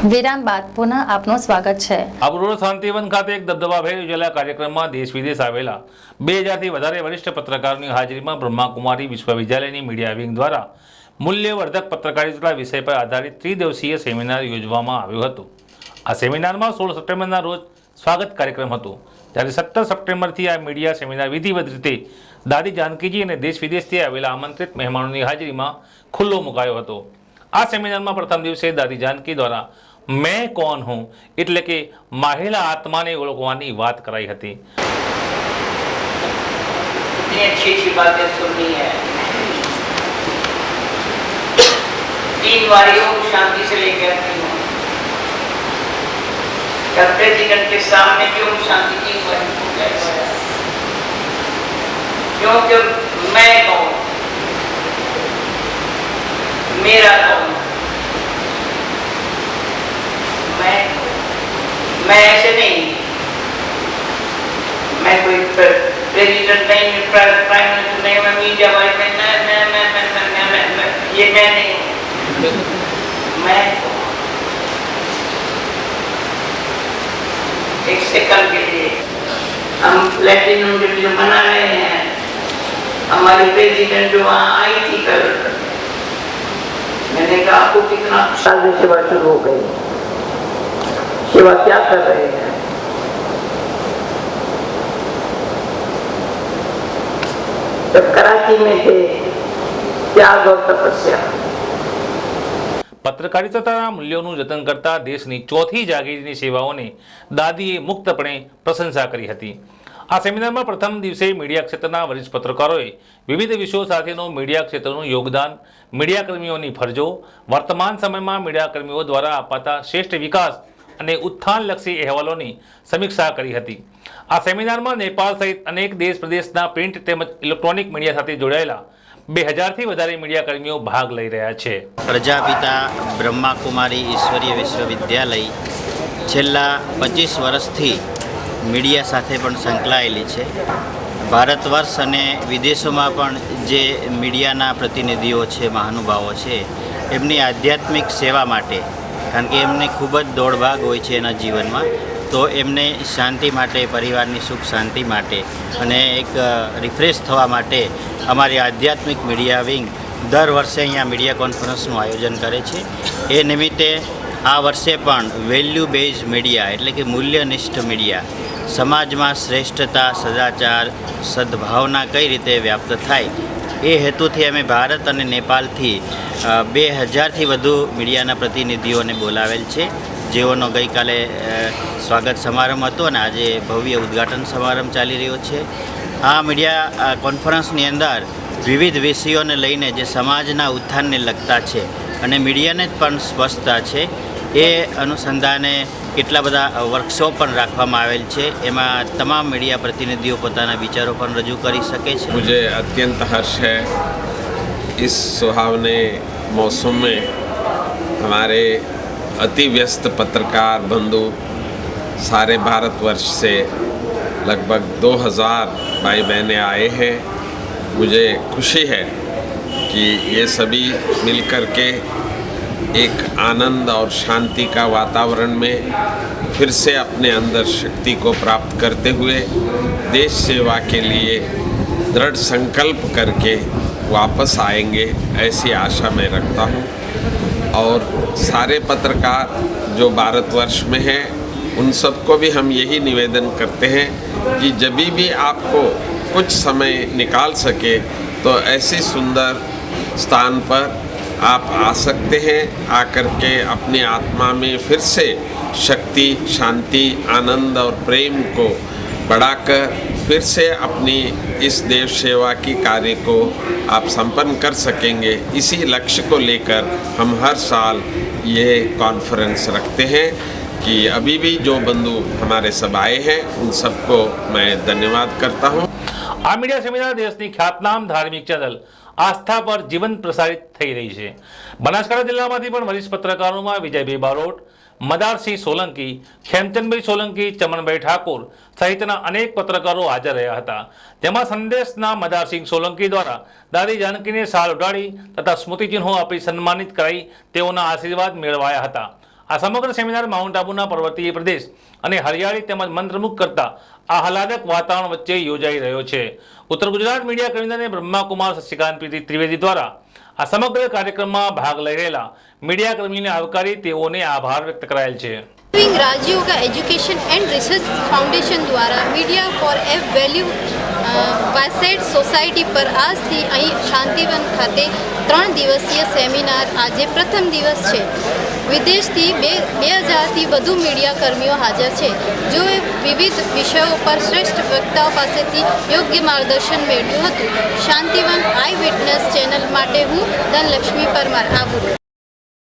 વિરામ બાદ પુનઃ આપનું સ્વાગત છે। અબરોડ શાંતિવન ખાતે એક દબદબાભેર યોજાયેલા કાર્યક્રમમાં દેશ વિદેશ આવેલા 2000થી વધારે વરિષ્ઠ પત્રકારોની હાજરીમાં બ્રહ્માકુમારી વિશ્વવિદ્યાલયની મીડિયા વિંગ દ્વારા મૂલ્યવર્ધક પત્રકારિતા વિષય પર આધારિત ત્રિદિવસીય સેમિનાર યોજવામાં આવ્યો હતો। આ સેમિનારમાં 16 સપ્ટેમ્બરના રોજ સ્વાગત કાર્યક્રમ હતો, જ્યારે 17 સપ્ટેમ્બરથી આ મીડિયા સેમિનાર વિધિવત રીતે દાદી જાનકીજી અને દેશ વિદેશથી આવેલા આમંત્રિત મહેમાનોની હાજરીમાં ખુલ્લો મુકાયો હતો। આ સેમિનારમાં પ્રથમ દિવસે દાદી જાનકી દ્વારા मैं कौन हूं એટલે કે મહિલા આત્માને ઓળખવાની વાત કરાઈ હતી। इतनी अच्छी अच्छी बातें सुननी है। 3 बार योग शांति से लेकर आती हूँ। प्रेसिडेंट के सामने क्यों शांति की क्योंकि मैं कौन, मेरा कौन, मैं ऐसे नहीं, मैं कोई प्रेसिडेंट नहीं, प्राइम मिनिस्टर नहीं, मैं मीडिया वाले मैं ये मैं नहीं हूँ। मैं एक सेकंड के लिए हम प्लेटिनम जुबली मना रहे हैं। हमारी प्रेसिडेंट जो वहाँ आई थी कल, मैंने कहा आपको कितना साल से सेवा शुरू हो गई, सेवा क्या कर रहे हैं? जब कराची में थे, त्याग और तपस्या। પત્રકારિતાના મૂલ્યોનું જતન કરતા દેશની ચોથી જાગીરની સેવાઓને દાદીએ મુક્તપણે પ્રશંસા કરી હતી। આ સેમિનારમાં પ્રથમ દિવસે મીડિયા ક્ષેત્રના વરિષ્ઠ પત્રકારોએ વિવિધ વિષયો સાથેનું મીડિયા ક્ષેત્રનું યોગદાન, મીડિયાકર્મીઓની ફરજો, વર્તમાન સમયમાં મીડિયાકર્મીઓ દ્વારા અપાતા શ્રેષ્ઠ વિકાસ અને ઉત્થાનલક્ષી અહેવાલોની સમીક્ષા કરી હતી। આ સેમિનારમાં નેપાળ સહિત અનેક દેશ પ્રદેશના પ્રિન્ટ તેમજ ઇલેક્ટ્રોનિક મીડિયા સાથે જોડાયેલા 2000થી વધારે મીડિયાકર્મીઓ ભાગ લઈ રહ્યા છે। પ્રજાપિતા બ્રહ્માકુમારી ઈશ્વરીય વિશ્વવિદ્યાલય છેલ્લા 25 વર્ષથી મીડિયા સાથે પણ સંકળાયેલી છે। ભારત વર્ષ અને વિદેશોમાં પણ જે મીડિયાના પ્રતિનિધિઓ છે, મહાનુભાવો છે, એમની આધ્યાત્મિક સેવા માટે, કારણ કે એમને ખૂબ જ દોડભાગ હોય છે એના જીવનમાં, તો એમને શાંતિ માટે, પરિવારની સુખ શાંતિ માટે અને એક રિફ્રેશ થવા માટે અમારી આધ્યાત્મિક મીડિયા વિંગ દર વર્ષે અહીંયા મીડિયા કોન્ફરન્સનું આયોજન કરે છે। એ નિમિત્તે આ વર્ષે પણ વેલ્યુ બેઝ મીડિયા એટલે કે મૂલ્યનિષ્ઠ મીડિયા, સમાજમાં શ્રેષ્ઠતા, સદાચાર, સદભાવના કઈ રીતે વ્યાપ્ત થાય એ હેતુથી અમે ભારત અને નેપાળથી 2000થી વધુ મીડિયાના પ્રતિનિધિઓને બોલાવેલ છે, જેઓનો ગઈકાલે સ્વાગત સમારંભ હતો અને આજે ભવ્ય ઉદ્ઘાટન સમારંભ ચાલી રહ્યો છે। આ મીડિયા કોન્ફરન્સની અંદર વિવિધ વિષયોને લઈને જે સમાજના ઉત્થાનને લગતા છે અને મીડિયાને જ પણ સ્પર્શતા છે, એ અનુસંધાને કેટલા બધા વર્કશોપ પણ રાખવામાં આવેલ છે। એમાં તમામ મીડિયા પ્રતિનિધિઓ પોતાના વિચારો પણ રજૂ કરી શકે છે। मुझे अत्यंत हर्ष है इस सुहावने मौसम में हमारे अति व्यस्त पत्रकार बंधु सारे भारतवर्ष से लगभग 2000 भाई बहनें आए हैं। मुझे खुशी है कि ये सभी मिलकर के एक आनंद और शांति का वातावरण में फिर से अपने अंदर शक्ति को प्राप्त करते हुए देश सेवा के लिए दृढ़ संकल्प करके वापस आएंगे, ऐसी आशा मैं रखता हूँ। और सारे पत्रकार जो भारतवर्ष में हैं, उन सबको भी हम यही निवेदन करते हैं कि जब भी आपको कुछ समय निकाल सके तो ऐसे सुंदर स्थान पर आप आ सकते हैं। आकर के अपनी आत्मा में फिर से शक्ति, शांति, आनंद और प्रेम को बढ़ाकर फिर से अपनी इस देव सेवा की कार्य को आप संपन्न कर सकेंगे। इसी लक्ष्य को लेकर हम हर साल ये कॉन्फ्रेंस रखते हैं कि अभी भी जो बंधु हमारे सब आए हैं उन सबको मैं धन्यवाद करता हूँ। આ મીડિયા સેમિનાર દેશની ખ્યાતનામ ધાર્મિક ચેનલ આસ્થા પર જીવંત પ્રસારિત થઈ રહી છે। બનાસકાંઠા જિલ્લામાંથી પણ વરિષ્ઠ પત્રકારોમાં વિજયભાઈ બારોટ, મદારસિંહ સોલંકી, ખેમચંદભાઈ સોલંકી, ચમનભાઈ ઠાકોર સહિતના અનેક પત્રકારો હાજર રહ્યા હતા। તેમાં સંદેશના મદારસિંહ સોલંકી દ્વારા દાદી જાનકીને શાલ ઉડાડી તથા સ્મૃતિચિહ્નો આપી સન્માનિત કરાઈ તેઓના આશીર્વાદ મેળવાયા હતા। આ સમગ્ર સેમિનાર માઉન્ટ આબુના પર્વતીય પ્રદેશ અને હરિયાળી તેમજ મંત્રમુગ્ધ કરતા આહલાદક વાતાવરણ વચ્ચે યોજાઈ રહ્યો છે. ઉત્તર ગુજરાત મીડિયા કન્વીનર બ્રહ્માકુમાર શશિકાંત ત્રિવેદી દ્વારા આ સમગ્ર કાર્યક્રમમાં ભાગ લઈ રહેલા મીડિયા કર્મીને આવકારી તેઓને આભાર વ્યક્ત કરાયેલ છે. Rajyoga education and research foundation द्वारा media for a value based society पर આજથી અહીં શાંતિવન ખાતે 3 દિવસીય સેમિનાર આજે પ્રથમ દિવસ છે. વિદેશથી 2000થી વધુ મીડિયા કર્મીઓ હાજર છે, જેઓએ વિવિધ વિષયો પર શ્રેષ્ઠ વક્તાઓ પાસેથી યોગ્ય માર્ગદર્શન મેળવ્યું હતું. શાંતિવન આઈ વિટનેસ ચેનલ માટે હું ધનલક્ષ્મી પરમાર આબુ.